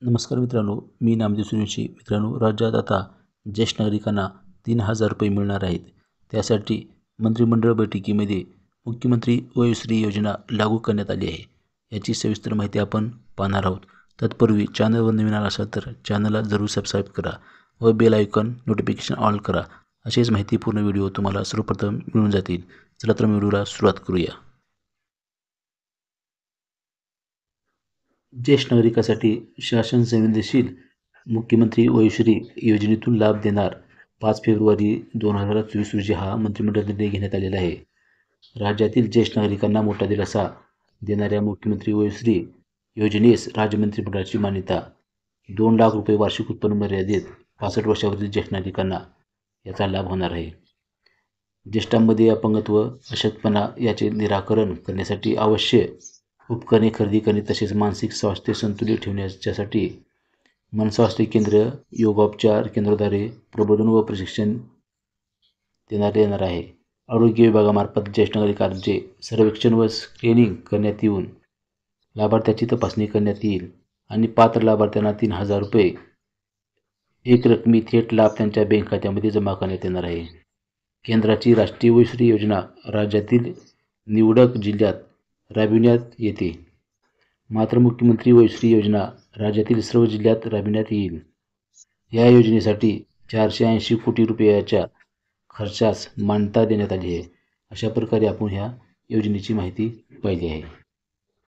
नमस्कार मित्रांनो, मी नामदेव सूर्यवंशी. मित्रांनो, राज्यात आता ज्येष्ठ नागरिकांना 3,000 रुपये मिळणार आहेत. त्यासाठी मंत्रिमंडळ बैठकीमध्ये मुख्यमंत्री वयोश्री योजना लागू करण्यात आली आहे. याची सविस्तर माहिती आपण पाहणार आहोत. तत्पूर्वी चॅनलवर नवीन आला असाल तर चॅनलला जरूर सबस्क्राईब करा व बेल आयकॉन नोटिफिकेशन ऑल करा. असेच माहितीपूर्ण व्हिडिओ तुम्हाला सर्वप्रथम मिळून जातील. चला तर व्हिडिओला सुरुवात करूया. ज्येष्ठ नागरिकांसाठी शासन संवेदनशील मुख्यमंत्री वयोश्री योजनेतून लाभ देणार. 5 फेब्रुवारी 2024 रोजी हा मंत्रिमंडळ निर्णय घेण्यात आलेला आहे. राज्यातील ज्येष्ठ नागरिकांना मोठा दिलासा देणाऱ्या मुख्यमंत्री वयोश्री योजनेस राज्य मंत्रिमंडळाची मान्यता. 2 लाख रुपये वार्षिक उत्पन्न मर्यादित 65 वर्षावरील ज्येष्ठ नागरिकांना याचा लाभ होणार आहे. ज्येष्ठांमध्ये अपंगत्व, अशक्तपणा याचे निराकरण करण्यासाठी आवश्यक उपकरणे खरेदी करणे तसेच मानसिक स्वास्थ्य संतुलित ठेवण्यासाठी मनस्वास्थ्य केंद्र, योगोपचार केंद्राद्वारे प्रबोधन व प्रशिक्षण देण्यात येणार आहे. आरोग्य विभागामार्फत ज्येष्ठ नागरिकांचे सर्वेक्षण व स्क्रीनिंग करण्यात येऊन लाभार्थ्याची तपासणी करण्यात येईल आणि पात्र लाभार्थ्यांना 3,000 रुपये एकरकमी थेट लाभ त्यांच्या बँक खात्यामध्ये जमा करण्यात येणार आहे. केंद्राची राष्ट्रीय वयोश्री योजना राज्यातील निवडक जिल्ह्यात राबविण्यात येते. मात्र मुख्यमंत्री वयोश्री योजना राज्यातील सर्व जिल्ह्यात राबविण्यात येईल. या योजनेसाठी 480 कोटी रुपयाच्या खर्चास मान्यता देण्यात आली आहे. अशा प्रकारे आपण ह्या योजनेची माहिती पाहिली आहे.